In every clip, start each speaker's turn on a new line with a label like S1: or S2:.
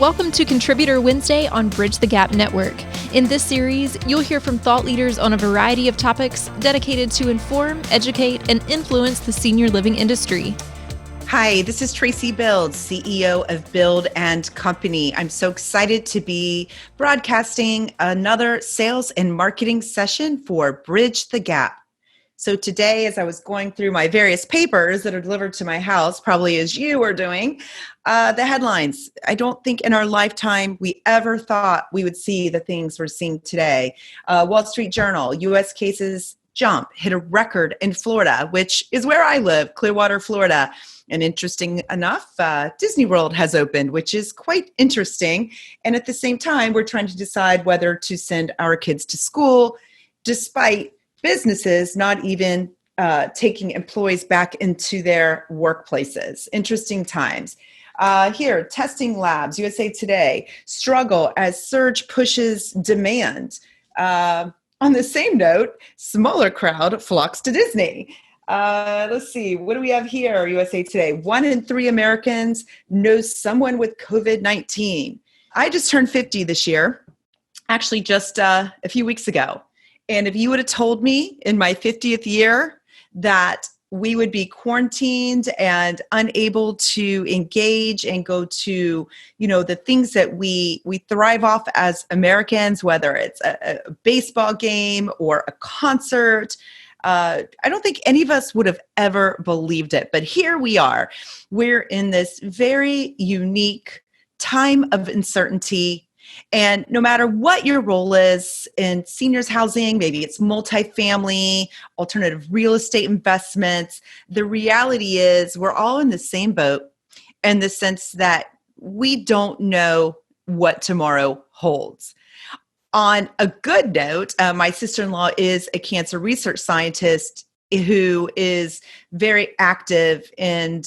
S1: Welcome to Contributor Wednesday on Bridge the Gap Network. In this series, you'll hear from thought leaders on a variety of topics dedicated to inform, educate, and influence the senior living industry.
S2: Hi, this is Traci Bild, CEO of Bild Co. I'm so excited to be broadcasting another sales and marketing session for Bridge the Gap. So today, as I was going through my various papers that are delivered to my house, probably as you are doing, the headlines. I don't think in our lifetime we ever thought we would see the things we're seeing today. Wall Street Journal, U.S. cases jump, hit a record in Florida, which is where I live, Clearwater, Florida. And interesting enough, Disney World has opened, which is quite interesting. And at the same time, we're trying to decide whether to send our kids to school, despite businesses not even taking employees back into their workplaces. Interesting times. Here, testing labs, USA Today, struggle as surge pushes demand. On the same note, smaller crowd flocks to Disney. Let's see, what do we have here, USA Today? 1 in 3 Americans knows someone with COVID-19. I just turned 50 this year, actually just a few weeks ago. And if you would have told me in my 50th year that we would be quarantined and unable to engage and go to, the things that we thrive off as Americans, whether it's a baseball game or a concert, I don't think any of us would have ever believed it. But here we are. We're in this very unique time of uncertainty. And no matter what your role is in seniors housing, maybe it's multifamily, alternative real estate investments, the reality is we're all in the same boat in the sense that we don't know what tomorrow holds. On a good note, my sister-in-law is a cancer research scientist who is very active in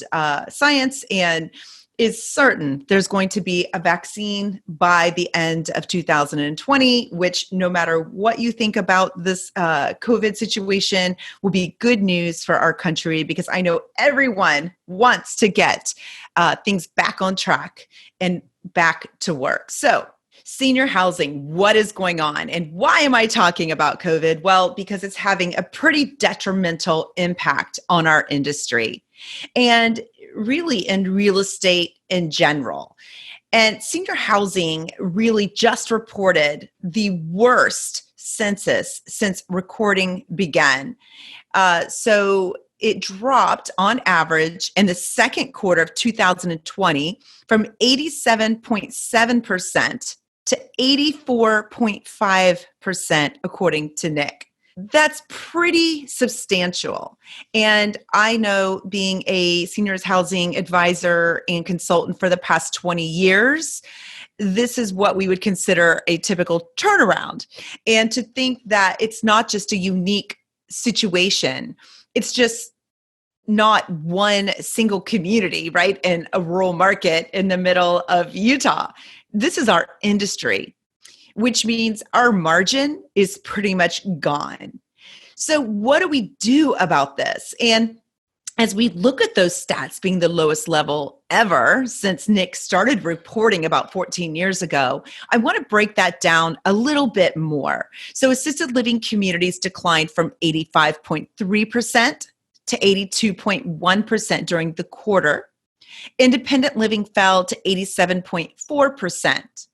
S2: science and is certain there's going to be a vaccine by the end of 2020, which no matter what you think about this COVID situation will be good news for our country, because I know everyone wants to get things back on track and back to work. So senior housing, what is going on? And why am I talking about COVID? Well, because it's having a pretty detrimental impact on our industry and really in real estate in general. And senior housing really just reported the worst census since recording began. So it dropped on average in the second quarter of 2020 from 87.7% to 84.5%, according to NIC. That's pretty substantial. And I know, being a seniors housing advisor and consultant for the past 20 years, this is what we would consider a typical turnaround. And to think that it's not just a unique situation, it's just not one single community, right, in a rural market in the middle of Utah. This is our industry, which means our margin is pretty much gone. So what do we do about this? And as we look at those stats being the lowest level ever since NIC started reporting about 14 years ago, I want to break that down a little bit more. So assisted living communities declined from 85.3% to 82.1% during the quarter. Independent living fell to 87.4%.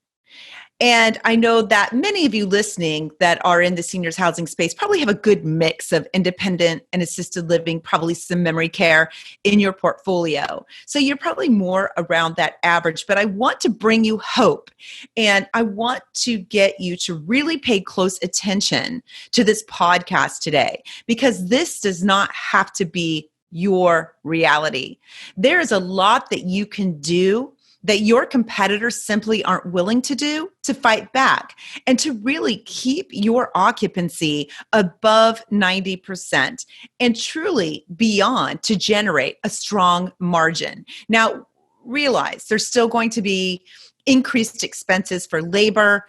S2: And I know that many of you listening that are in the seniors housing space probably have a good mix of independent and assisted living, probably some memory care in your portfolio. So you're probably more around that average, but I want to bring you hope. And I want to get you to really pay close attention to this podcast today, because this does not have to be your reality. There is a lot that you can do that your competitors simply aren't willing to do to fight back and to really keep your occupancy above 90% and truly beyond to generate a strong margin. Now, realize there's still going to be increased expenses for labor,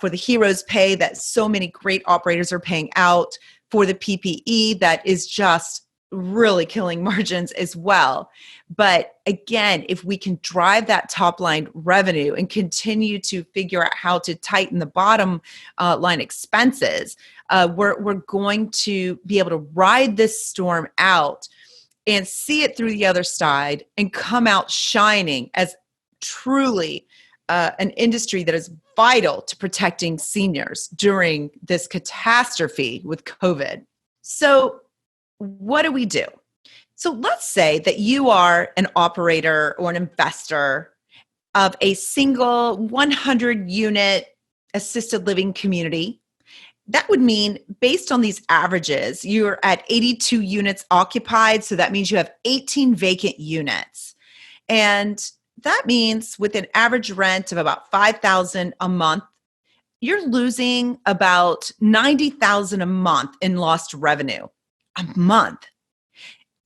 S2: for the heroes pay that so many great operators are paying out, for the PPE that is just really killing margins as well. But again, if we can drive that top line revenue and continue to figure out how to tighten the bottom line expenses, we're going to be able to ride this storm out and see it through the other side and come out shining as truly an industry that is vital to protecting seniors during this catastrophe with COVID. So what do we do? So let's say that you are an operator or an investor of a single 100 unit assisted living community. That would mean, based on these averages, you're at 82 units occupied. So that means you have 18 vacant units. And that means with an average rent of about $5,000 a month, you're losing about $90,000 a month in lost revenue a month.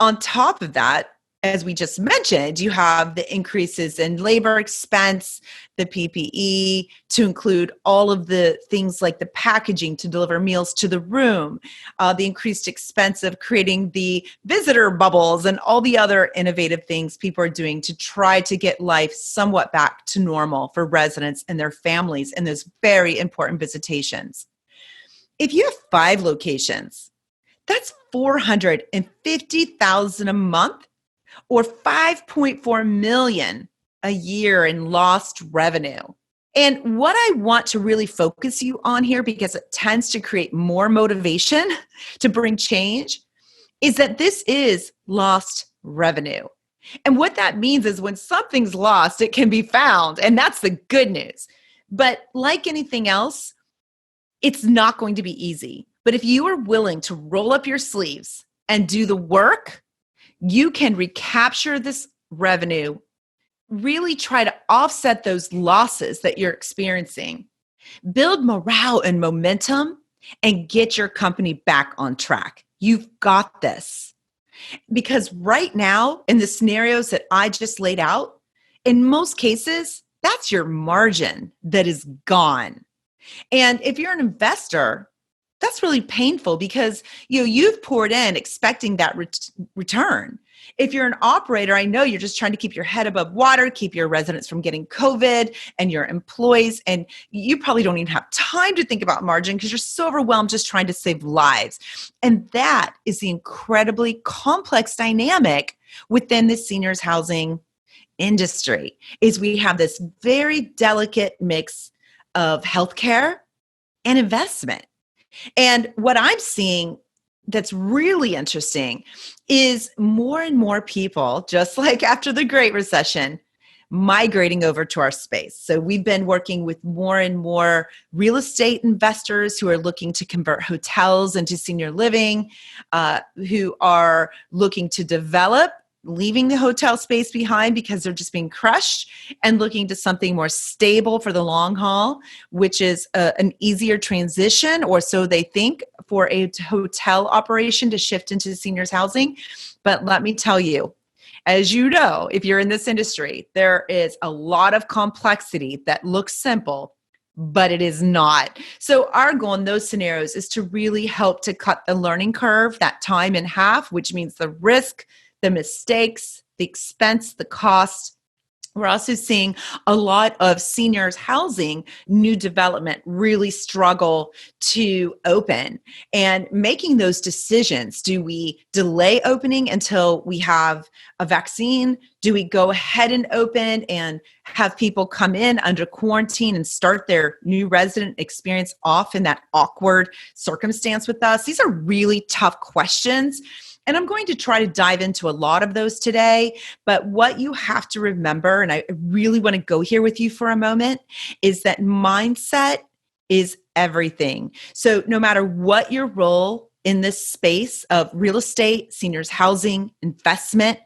S2: On top of that, as we just mentioned, you have the increases in labor expense, the PPE, to include all of the things like the packaging to deliver meals to the room, the increased expense of creating the visitor bubbles, and all the other innovative things people are doing to try to get life somewhat back to normal for residents and their families in those very important visitations. If you have 5 locations, that's $450,000 a month, or $5.4 million a year in lost revenue. And what I want to really focus you on here, because it tends to create more motivation to bring change, is that this is lost revenue. And what that means is when something's lost, it can be found. And that's the good news. But like anything else, it's not going to be easy. But if you are willing to roll up your sleeves and do the work, you can recapture this revenue, really try to offset those losses that you're experiencing, build morale and momentum, and get your company back on track. You've got this. Because right now, in the scenarios that I just laid out, in most cases, that's your margin that is gone. And if you're an investor, that's really painful because you've poured in expecting that return. If you're an operator, I know you're just trying to keep your head above water, keep your residents from getting COVID and your employees, and you probably don't even have time to think about margin because you're so overwhelmed just trying to save lives. And that is the incredibly complex dynamic within the seniors housing industry, is we have this very delicate mix of healthcare and investment. And what I'm seeing that's really interesting is more and more people, just like after the Great Recession, migrating over to our space. So we've been working with more and more real estate investors who are looking to convert hotels into senior living, who are looking to develop, leaving the hotel space behind because they're just being crushed, and looking to something more stable for the long haul, which is an easier transition, or so they think, for a hotel operation to shift into seniors housing. But let me tell you, as you know, if you're in this industry, there is a lot of complexity that looks simple, but it is not. So our goal in those scenarios is to really help to cut the learning curve, that time in half, which means the risk, the mistakes, the expense, the cost. We're also seeing a lot of seniors housing new development really struggle to open, and making those decisions. Do we delay opening until we have a vaccine? Do we go ahead and open and have people come in under quarantine and start their new resident experience off in that awkward circumstance with us? These are really tough questions. And I'm going to try to dive into a lot of those today. But what you have to remember, and I really want to go here with you for a moment, is that mindset is everything. So no matter what your role in this space of real estate, seniors housing, investment,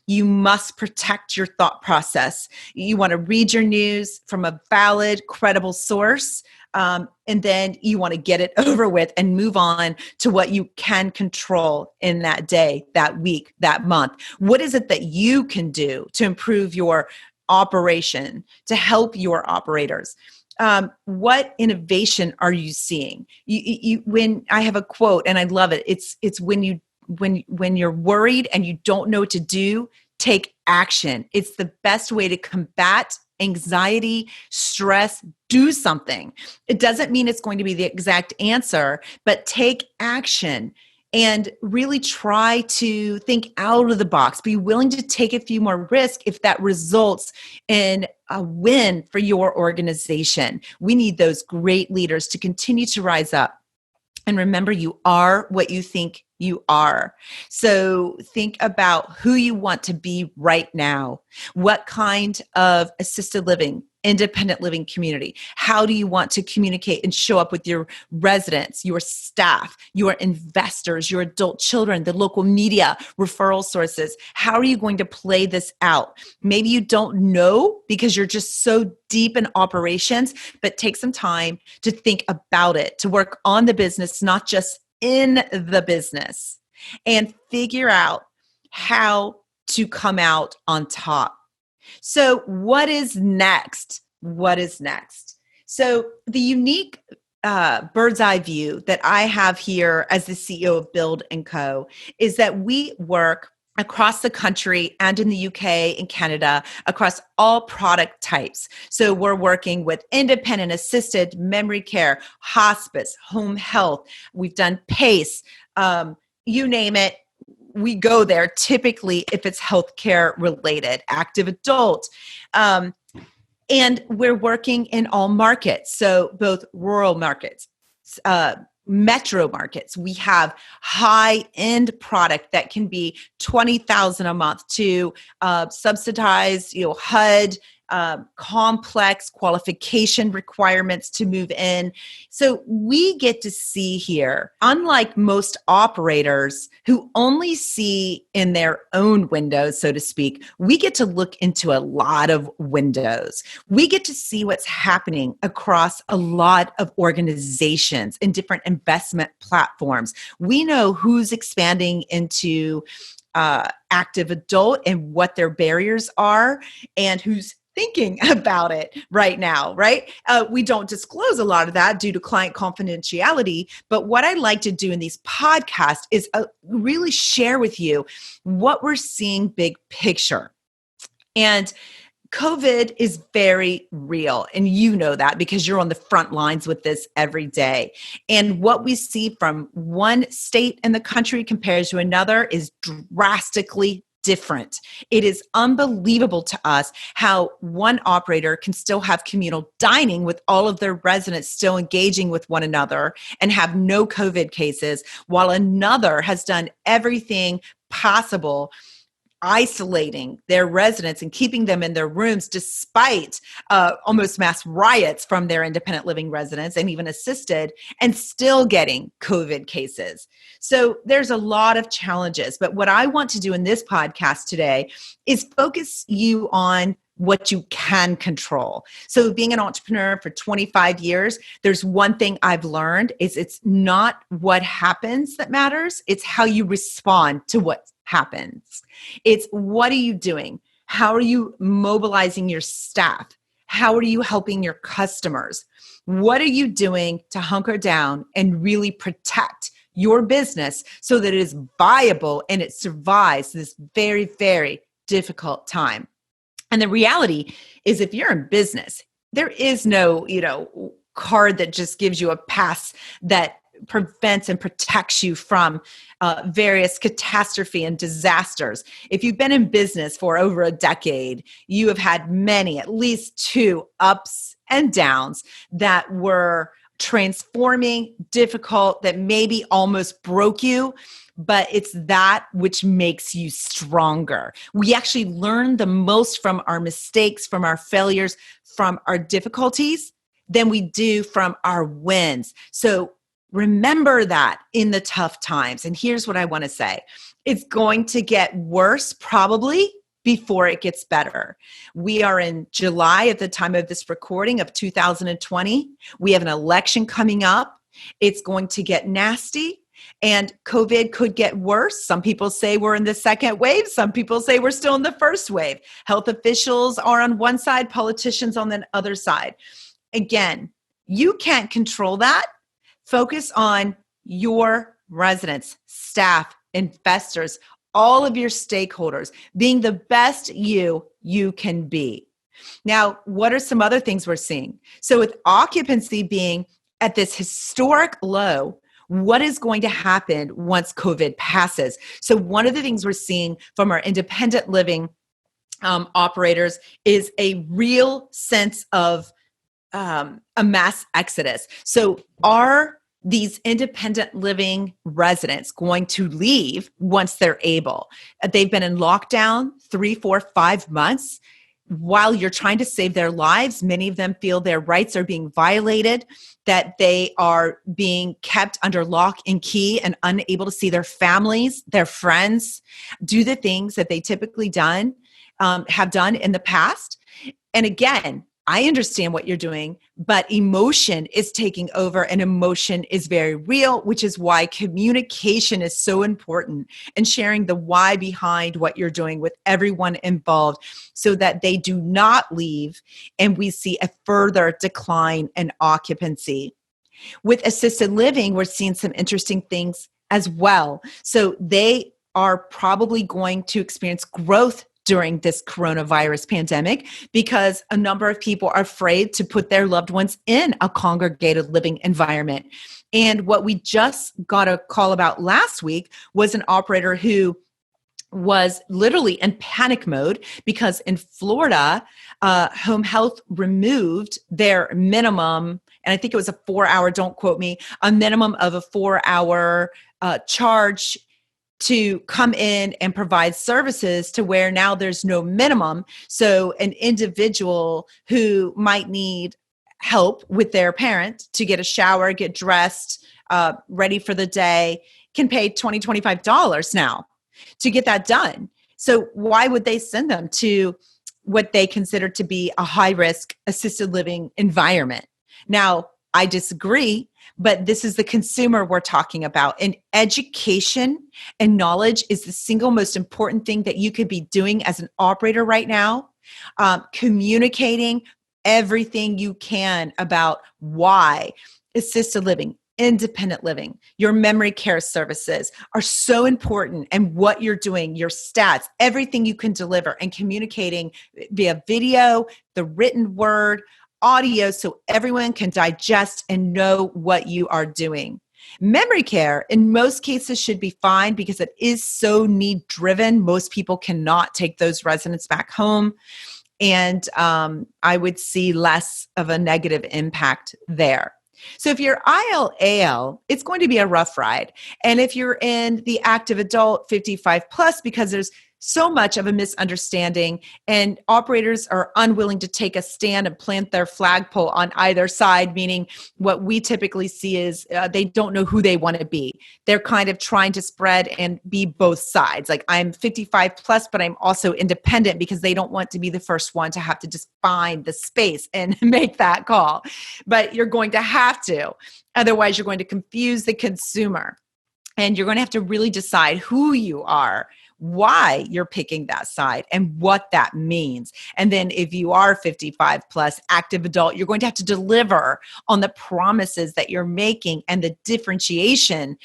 S2: you must protect your thought process. You want to read your news from a valid, credible source. And then you want to get it over with and move on to what you can control in that day, that week, that month. What is it that you can do to improve your operation, to help your operators? What innovation are you seeing? When I have a quote, and I love it, it's when you when you're worried and you don't know what to do, take action. It's the best way to combat anxiety, stress. Do something. It doesn't mean it's going to be the exact answer, but take action and really try to think out of the box. Be willing to take a few more risks if that results in a win for your organization. We need those great leaders to continue to rise up. And remember, you are what you think you are. So think about who you want to be right now. What kind of assisted living, independent living community? How do you want to communicate and show up with your residents, your staff, your investors, your adult children, the local media, referral sources? How are you going to play this out? Maybe you don't know because you're just so deep in operations, but take some time to think about it, to work on the business, not just in the business, and figure out how to come out on top. So what is next? What is next? So the unique bird's eye view that I have here as the CEO of Bild Co. is that we work across the country and in the UK and Canada across all product types. So we're working with independent, assisted, memory care, hospice, home health. We've done PACE, you name it. We go there typically if it's healthcare related, active adult. And we're working in all markets. So both rural markets, metro markets. We have high-end product that can be $20,000 a month to subsidized, HUD, complex qualification requirements to move in. So we get to see here, unlike most operators who only see in their own windows, so to speak, we get to look into a lot of windows. We get to see what's happening across a lot of organizations and different investment platforms. We know who's expanding into active adult and what their barriers are and who's thinking about it right now, right? We don't disclose a lot of that due to client confidentiality. But what I like to do in these podcasts is really share with you what we're seeing big picture. And COVID is very real. And you know that because you're on the front lines with this every day. And what we see from one state in the country compared to another is drastically different. It is unbelievable to us how one operator can still have communal dining with all of their residents still engaging with one another and have no COVID cases, while another has done everything possible isolating their residents and keeping them in their rooms despite almost mass riots from their independent living residents and even assisted, and still getting COVID cases. So there's a lot of challenges. But what I want to do in this podcast today is focus you on what you can control. So being an entrepreneur for 25 years, there's one thing I've learned is it's not what happens that matters. It's how you respond to what happens. It's what are you doing? How are you mobilizing your staff? How are you helping your customers? What are you doing to hunker down and really protect your business so that it is viable and it survives this very, very difficult time? And the reality is if you're in business, there is no, card that just gives you a pass that prevents and protects you from various catastrophe and disasters. If you've been in business for over a decade, you have had many, at least two ups and downs that were transforming, difficult, that maybe almost broke you, but it's that which makes you stronger. We actually learn the most from our mistakes, from our failures, from our difficulties than we do from our wins. So remember that in the tough times. And here's what I want to say. It's going to get worse probably before it gets better. We are in July at the time of this recording of 2020. We have an election coming up. It's going to get nasty. And COVID could get worse. Some people say we're in the second wave. Some people say we're still in the first wave. Health officials are on one side, politicians on the other side. Again, you can't control that. Focus on your residents, staff, investors, all of your stakeholders, being the best you can be. Now, what are some other things we're seeing? So with occupancy being at this historic low, what is going to happen once COVID passes? So one of the things we're seeing from our independent living operators is a real sense of a mass exodus. So are these independent living residents going to leave once they're able? They've been in lockdown 3, 4, 5 months. While you're trying to save their lives, many of them feel their rights are being violated, that they are being kept under lock and key and unable to see their families, their friends, do the things that they typically have done in the past. And again, I understand what you're doing, but emotion is taking over, and emotion is very real, which is why communication is so important, and sharing the why behind what you're doing with everyone involved so that they do not leave and we see a further decline in occupancy. With assisted living, we're seeing some interesting things as well. So they are probably going to experience growth during this coronavirus pandemic because a number of people are afraid to put their loved ones in a congregated living environment. And what we just got a call about last week was an operator who was literally in panic mode because in Florida, home health removed their minimum, and I think it was a 4-hour, don't quote me, a minimum of a 4-hour charge to come in and provide services, to where now there's no minimum. So an individual who might need help with their parent to get a shower, get dressed, ready for the day, can pay $20, $25 now to get that done. So why would they send them to what they consider to be a high-risk assisted living environment? Now, I disagree, but this is the consumer we're talking about. And education and knowledge is the single most important thing that you could be doing as an operator right now. Communicating everything you can about why assisted living, independent living, your memory care services are so important, and what you're doing, your stats, everything you can deliver, and communicating via video, the written word, audio, so everyone can digest and know what you are doing. Memory care in most cases should be fine because it is so need driven. Most people cannot take those residents back home. And I would see less of a negative impact there. So if you're IL/AL, it's going to be a rough ride. And if you're in the active adult 55 plus, because there's so much of a misunderstanding and operators are unwilling to take a stand and plant their flagpole on either side, meaning what we typically see is they don't know who they want to be. They're kind of trying to spread and be both sides. Like, I'm 55 plus, but I'm also independent, because they don't want to be the first one to have to just find the space and make that call. But you're going to have to. Otherwise, you're going to confuse the consumer. And you're going to have to really decide who you are, why you're picking that side, and what that means. And then if you are 55 plus active adult, you're going to have to deliver on the promises that you're making, and the differentiation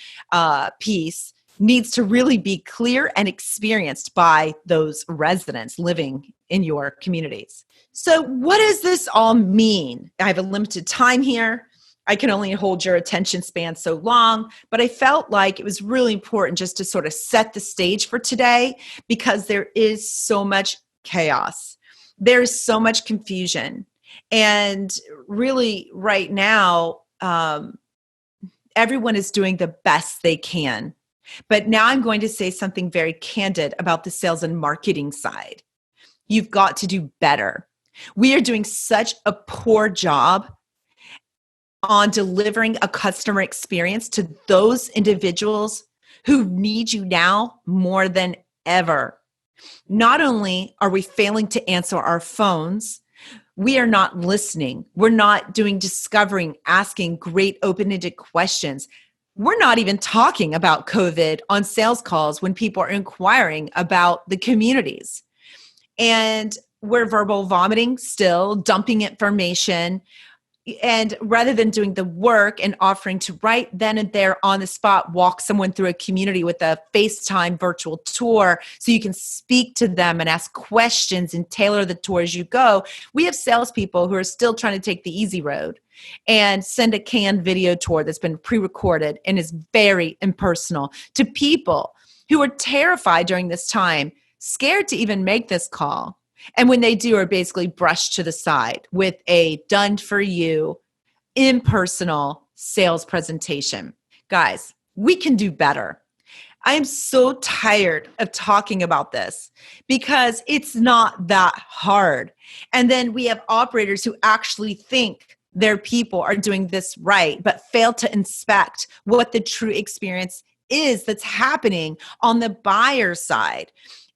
S2: piece needs to really be clear and experienced by those residents living in your communities. So what does this all mean? I have a limited time here. I can only hold your attention span so long, but I felt like it was really important just to sort of set the stage for today, because there is so much chaos. There's so much confusion. And really right now, everyone is doing the best they can. But now I'm going to say something very candid about the sales and marketing side. You've got to do better. We are doing such a poor job on delivering a customer experience to those individuals who need you now more than ever. Not only are we failing to answer our phones, we are not listening. We're not doing discovering, asking great open-ended questions. We're not even talking about COVID on sales calls when people are inquiring about the communities. And we're verbal vomiting still, dumping information. And rather than doing the work and offering to right then and there on the spot, walk someone through a community with a FaceTime virtual tour so you can speak to them and ask questions and tailor the tour as you go, we have salespeople who are still trying to take the easy road and send a canned video tour that's been pre-recorded and is very impersonal to people who are terrified during this time, scared to even make this call. And when they do, are basically brushed to the side with a done for you, impersonal sales presentation. Guys, we can do better. I am so tired of talking about this because it's not that hard. And then we have operators who actually think their people are doing this right, but fail to inspect what the true experience is that's happening on the buyer side.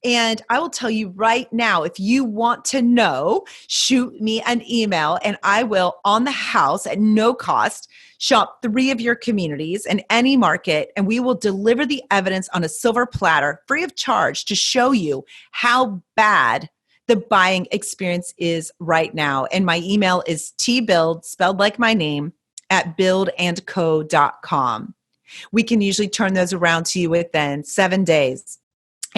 S2: And I will tell you right now, if you want to know, shoot me an email and I will, on the house at no cost, shop 3 of your communities in any market, and we will deliver the evidence on a silver platter free of charge to show you how bad the buying experience is right now. And my email is tbild, spelled like my name, at bildandco.com. We can usually turn those around to you within 7 days.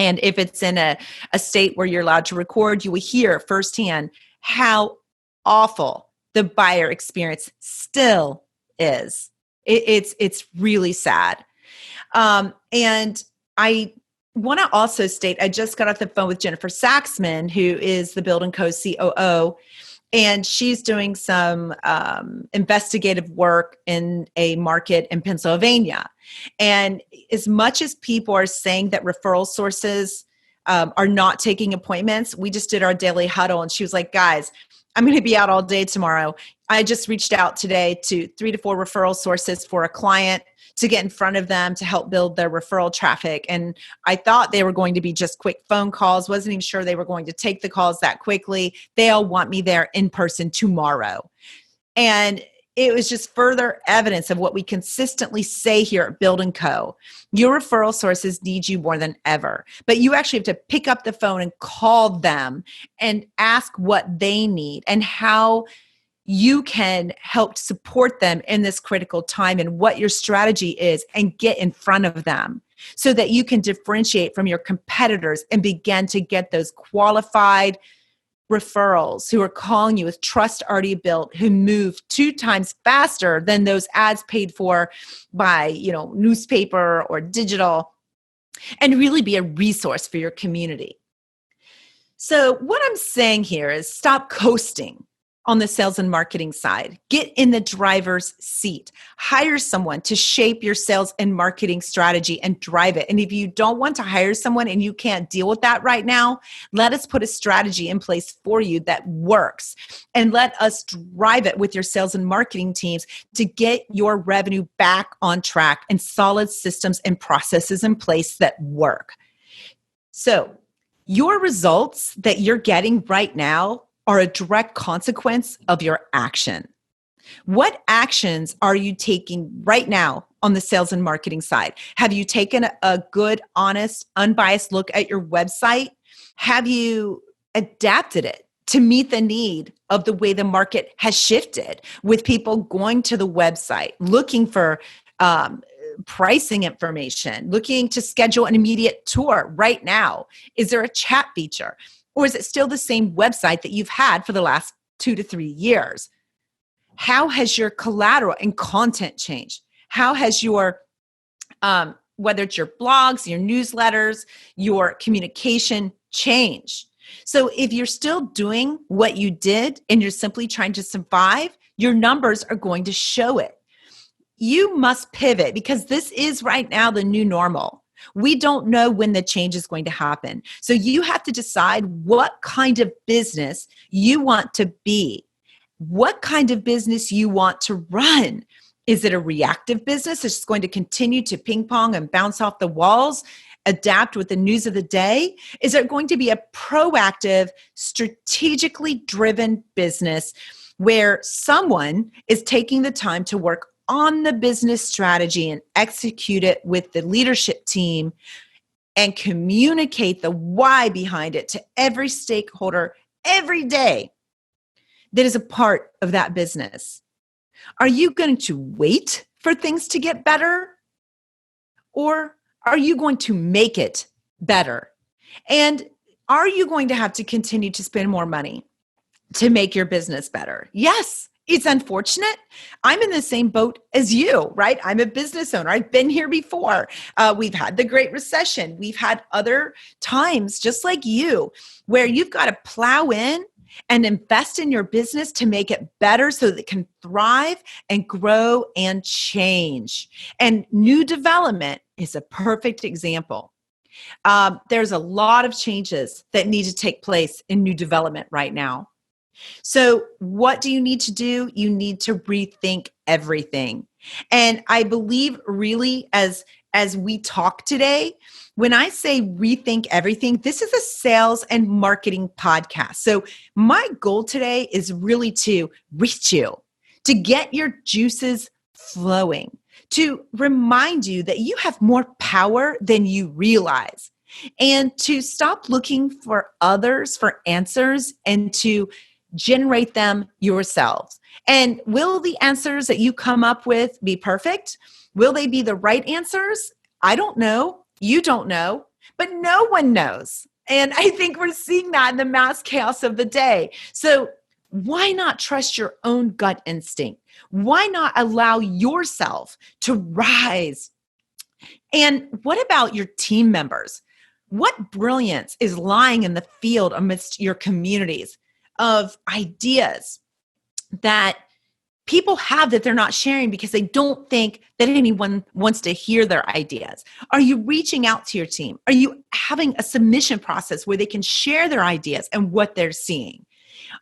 S2: And if it's in a state where you're allowed to record, you will hear firsthand how awful the buyer experience still is. It's really sad. And I want to also state, I just got off the phone with Jennifer Saxman, who is the Bild Co COO, and she's doing some investigative work in a market in Pennsylvania. And as much as people are saying that referral sources are not taking appointments, we just did our daily huddle and she was like, guys, I'm going to be out all day tomorrow. I just reached out today to 3 to 4 referral sources for a client to get in front of them to help build their referral traffic. And I thought they were going to be just quick phone calls. Wasn't even sure they were going to take the calls that quickly. They all want me there in person tomorrow. And it was just further evidence of what we consistently say here at Bild Co. Your referral sources need you more than ever, but you actually have to pick up the phone and call them and ask what they need and how you can help support them in this critical time and what your strategy is, and get in front of them so that you can differentiate from your competitors and begin to get those qualified referrals who are calling you with trust already built, who move 2 times faster than those ads paid for by, newspaper or digital, and really be a resource for your community. So what I'm saying here is stop coasting on the sales and marketing side. Get in the driver's seat. Hire someone to shape your sales and marketing strategy and drive it. And if you don't want to hire someone and you can't deal with that right now, let us put a strategy in place for you that works. And let us drive it with your sales and marketing teams to get your revenue back on track and solid systems and processes in place that work. So your results that you're getting right now are a direct consequence of your action. What actions are you taking right now on the sales and marketing side? Have you taken a good, honest, unbiased look at your website? Have you adapted it to meet the need of the way the market has shifted, with people going to the website, looking for pricing information, looking to schedule an immediate tour right now? Is there a chat feature? Or is it still the same website that you've had for the last 2 to 3 years? How has your collateral and content changed? How has your, whether it's your blogs, your newsletters, your communication changed? So if you're still doing what you did and you're simply trying to survive, your numbers are going to show it. You must pivot, because this is right now the new normal. We don't know when the change is going to happen. So you have to decide what kind of business you want to be, what kind of business you want to run. Is it a reactive business that's going to continue to ping pong and bounce off the walls, adapt with the news of the day? Is it going to be a proactive, strategically driven business where someone is taking the time to work on the business strategy and execute it with the leadership team and communicate the why behind it to every stakeholder every day that is a part of that business? Are you going to wait for things to get better? Or are you going to make it better? And are you going to have to continue to spend more money to make your business better? Yes, it's unfortunate. I'm in the same boat as you, right? I'm a business owner. I've been here before. We've had the Great Recession. We've had other times just like you where you've got to plow in and invest in your business to make it better so that it can thrive and grow and change. And new development is a perfect example. There's a lot of changes that need to take place in new development right now. So what do you need to do? You need to rethink everything. And I believe really as we talk today, when I say rethink everything, this is a sales and marketing podcast. So my goal today is really to reach you, to get your juices flowing, to remind you that you have more power than you realize, and to stop looking for others for answers and to generate them yourselves. And will the answers that you come up with be perfect? Will they be the right answers? I don't know. You don't know, but no one knows. And I think we're seeing that in the mass chaos of the day. So why not trust your own gut instinct? Why not allow yourself to rise? And what about your team members? What brilliance is lying in the field amidst your communities of ideas that people have that they're not sharing because they don't think that anyone wants to hear their ideas? Are you reaching out to your team? Are you having a submission process where they can share their ideas and what they're seeing?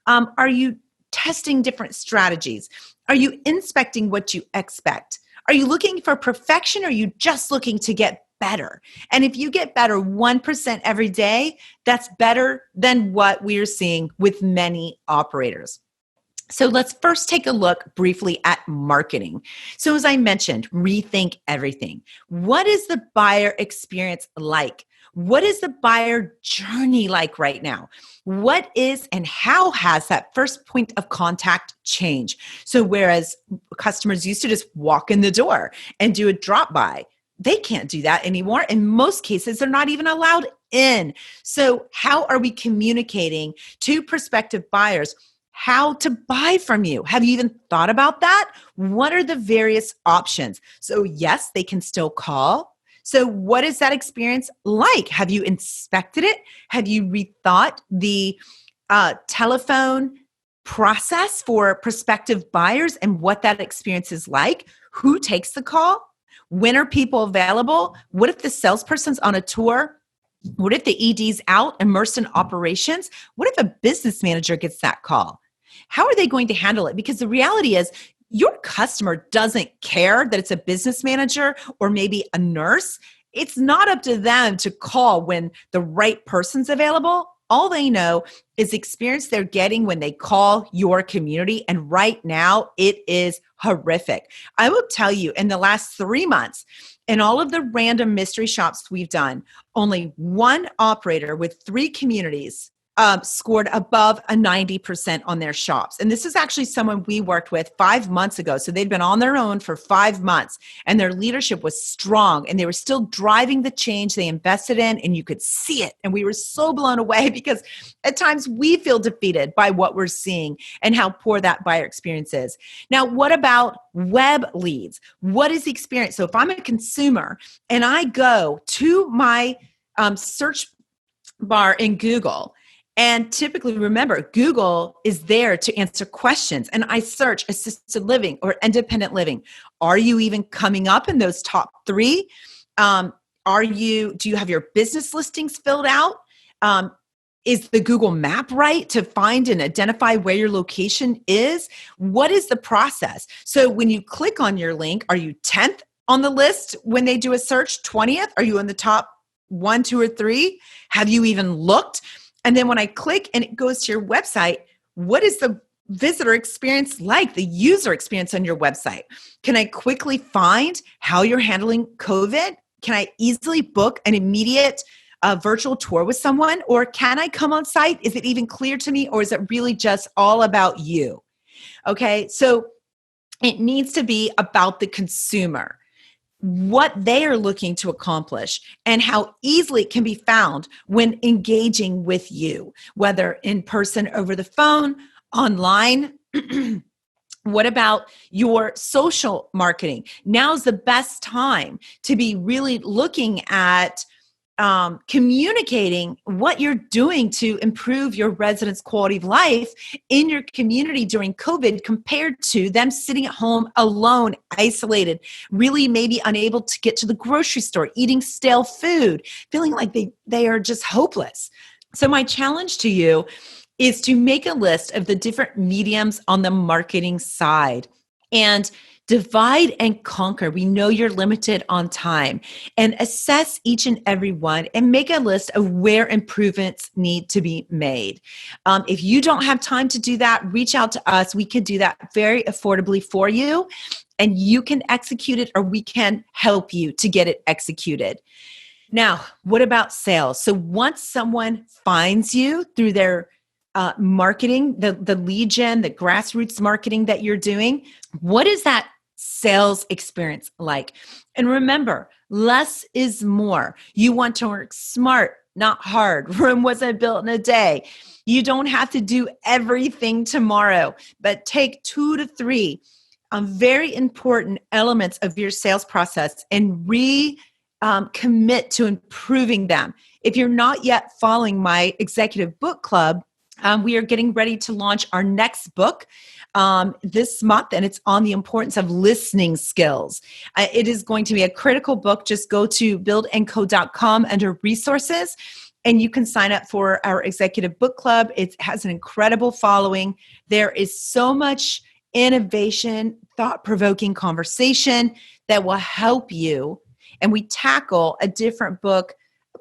S2: Are you testing different strategies? Are you inspecting what you expect? Are you looking for perfection, or are you just looking to get better? And if you get better 1% every day, that's better than what we're seeing with many operators. So let's first take a look briefly at marketing. So as I mentioned, rethink everything. What is the buyer experience like? What is the buyer journey like right now? What is and how has that first point of contact changed? So whereas customers used to just walk in the door and do a drop by, they can't do that anymore. In most cases, they're not even allowed in. So how are we communicating to prospective buyers how to buy from you? Have you even thought about that? What are the various options? So yes, they can still call. So what is that experience like? Have you inspected it? Have you rethought the telephone process for prospective buyers and what that experience is like? Who takes the call? When are people available? What if the salesperson's on a tour? What if the ED's out, immersed in operations? What if a business manager gets that call? How are they going to handle it? Because the reality is, your customer doesn't care that it's a business manager or maybe a nurse. It's not up to them to call when the right person's available. All they know is the experience they're getting when they call your community. And right now, it is horrific. I will tell you, in the last 3 months, in all of the random mystery shops we've done, only one operator with 3 communities scored above a 90% on their shops. And this is actually someone we worked with 5 months ago. So they'd been on their own for 5 months and their leadership was strong and they were still driving the change they invested in, and you could see it. And we were so blown away because at times we feel defeated by what we're seeing and how poor that buyer experience is. Now, what about web leads? What is the experience? So if I'm a consumer and I go to my search bar in Google, and typically, remember, Google is there to answer questions. And I search assisted living or independent living. Are you even coming up in those top 3? Do you have your business listings filled out? Is the Google map right to find and identify where your location is? What is the process? So when you click on your link, are you 10th on the list when they do a search? 20th? Are you in the top 1, 2, or 3? Have you even looked? And then when I click and it goes to your website, what is the visitor experience like, the user experience on your website? Can I quickly find how you're handling COVID? Can I easily book an immediate virtual tour with someone? Or can I come on site? Is it even clear to me? Or is it really just all about you? Okay, so It needs to be about the consumer, what they are looking to accomplish, and how easily it can be found when engaging with you, whether in person, over the phone, online. What about your social marketing? Now's the best time to be really looking at communicating what you're doing to improve your residents' quality of life in your community during COVID, compared to them sitting at home alone, isolated, really maybe unable to get to the grocery store, eating stale food, feeling like they are just hopeless. So my challenge to you is to make a list of the different mediums on the marketing side and divide and conquer. We know you're limited on time, and assess each and every one and make a list of where improvements need to be made. If you don't have time to do that, reach out to us. We can do that very affordably for you, and you can execute it, or we can help you to get it executed. Now, what about sales? So once someone finds you through their marketing, the lead gen, the grassroots marketing that you're doing, what is that sales experience like? And remember, less is more. You want to work smart, not hard. Rome wasn't built in a day. You don't have to do everything tomorrow, but take 2 to 3 very important elements of your sales process and commit to improving them. If you're not yet following my executive book club, we are getting ready to launch our next book this month, and it's on the importance of listening skills. It is going to be a critical book. Just go to bildco.com under resources, and you can sign up for our executive book club. It has an incredible following. There is so much innovation, thought-provoking conversation that will help you. And we tackle a different book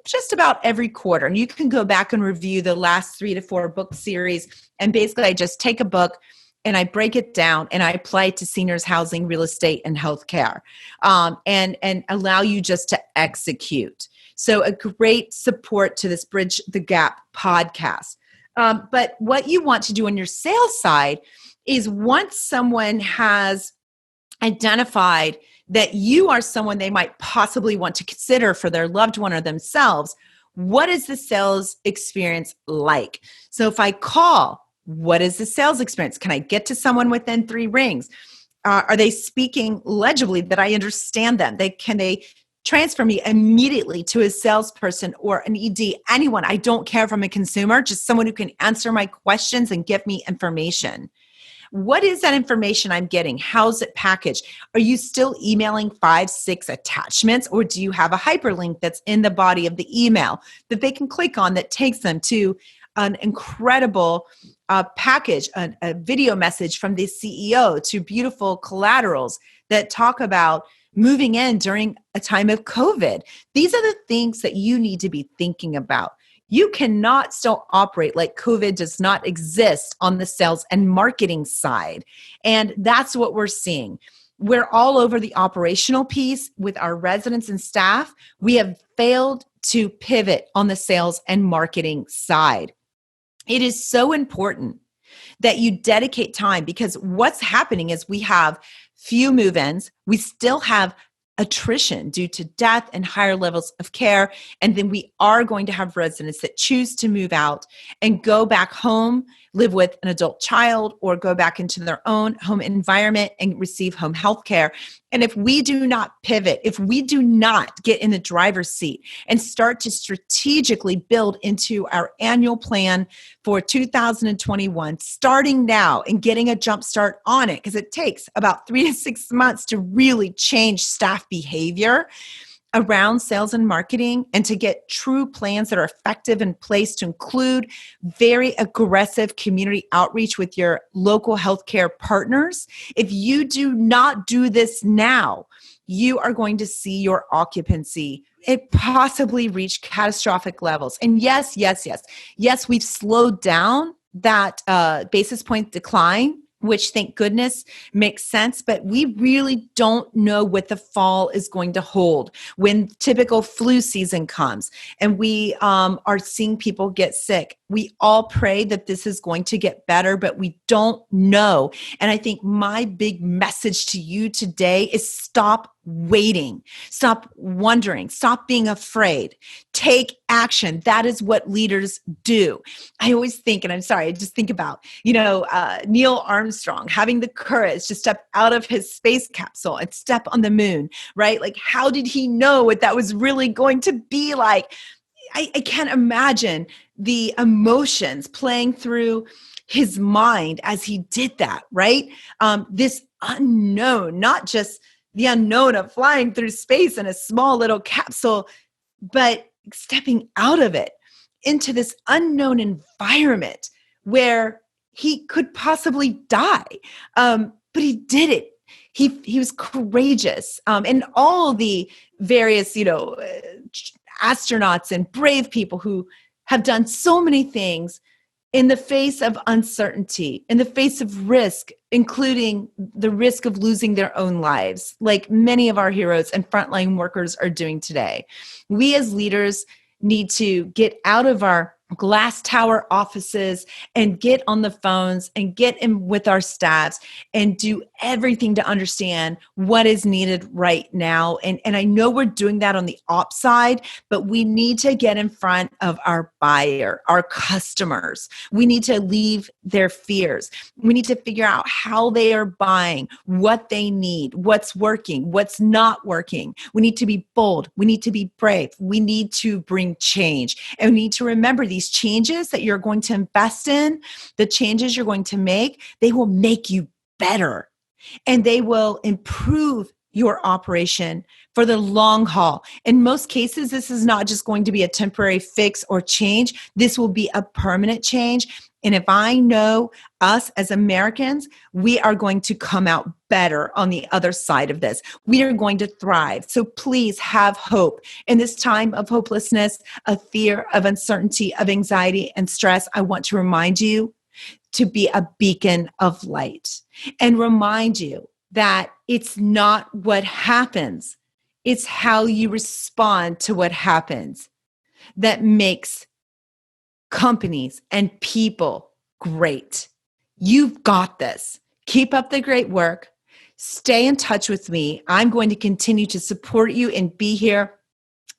S2: just about every quarter. And you can go back and review the last 3 to 4 book series. And basically, I just take a book and I break it down and I apply it to seniors housing, real estate, and healthcare, and allow you just to execute. So a great support to this Bridge the Gap podcast. But what you want to do on your sales side is, once someone has identified that you are someone they might possibly want to consider for their loved one or themselves, what is the sales experience like? So if I call, what is the sales experience? Can I get to someone within 3 rings? Are they speaking legibly that I understand them? Can they transfer me immediately to a salesperson or an ED? Anyone. I don't care if I'm a consumer, just someone who can answer my questions and give me information. What is that information I'm getting? How's it packaged? Are you still emailing 5, 6 attachments, or do you have a hyperlink that's in the body of the email that they can click on that takes them to an incredible package, a video message from the CEO, to beautiful collaterals that talk about moving in during a time of COVID? These are the things that you need to be thinking about. You cannot still operate like COVID does not exist on the sales and marketing side. And that's what we're seeing. We're all over the operational piece with our residents and staff. We have failed to pivot on the sales and marketing side. It is so important that you dedicate time, because what's happening is we have few move-ins. We still have attrition due to death and higher levels of care. And then we are going to have residents that choose to move out and go back home, live with an adult child, or go back into their own home environment and receive home health care. And if we do not pivot, if we do not get in the driver's seat and start to strategically build into our annual plan for 2021, starting now and getting a jump start on it, because it takes about 3 to 6 months to really change staff behavior around sales and marketing, and to get true plans that are effective in place, to include very aggressive community outreach with your local healthcare partners. If you do not do this now, you are going to see your occupancy it possibly reach catastrophic levels. And yes, we've slowed down that basis point decline which thank goodness makes sense, but we really don't know what the fall is going to hold when typical flu season comes and we are seeing people get sick. We all pray that this is going to get better, but we don't know. And I think my big message to you today is stop waiting, stop wondering, stop being afraid, take action. That is what leaders do. I always think, and I'm sorry, I just think about, Neil Armstrong having the courage to step out of his space capsule and step on the moon, right? Like, how did he know what that was really going to be like? I can't imagine the emotions playing through his mind as he did that, right? This unknown, not just the unknown of flying through space in a small little capsule, but stepping out of it into this unknown environment where he could possibly die. But he did it. He was courageous. And all the various, astronauts and brave people who have done so many things in the face of uncertainty, in the face of risk, including the risk of losing their own lives, like many of our heroes and frontline workers are doing today. We as leaders need to get out of our glass tower offices and get on the phones and get in with our staffs and do everything to understand what is needed right now. And I know we're doing that on the ops side, but we need to get in front of our buyer, our customers. We need to leave their fears. We need to figure out how they are buying, what they need, what's working, what's not working. We need to be bold. We need to be brave. We need to bring change. And we need to remember these changes that you're going to invest in, the changes you're going to make, they will make you better and they will improve your operation for the long haul. In most cases, this is not just going to be a temporary fix or change. This will be a permanent change. And if I know us as Americans, we are going to come out better on the other side of this. We are going to thrive. So please have hope. In this time of hopelessness, of fear, of uncertainty, of anxiety and stress, I want to remind you to be a beacon of light and remind you that it's not what happens. It's how you respond to what happens that makes companies and people great. You've got this. Keep up the great work. Stay in touch with me. I'm going to continue to support you and be here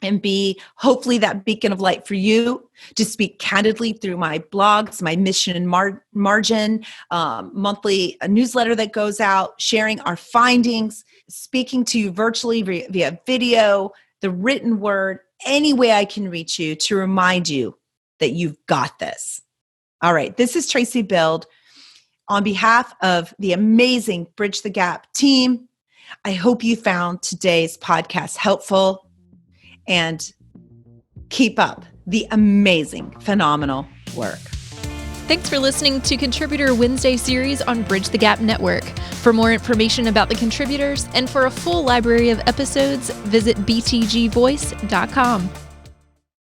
S2: and be hopefully that beacon of light for you to speak candidly through my blogs, my Mission and Margin, monthly newsletter that goes out, sharing our findings, speaking to you virtually via video, the written word, any way I can reach you to remind you that you've got this. All right, this is Traci Bild. On behalf of the amazing Bridge the Gap team, I hope you found today's podcast helpful and keep up the amazing, phenomenal work.
S1: Thanks for listening to Contributor Wednesday series on Bridge the Gap Network. For more information about the contributors and for a full library of episodes, visit btgvoice.com.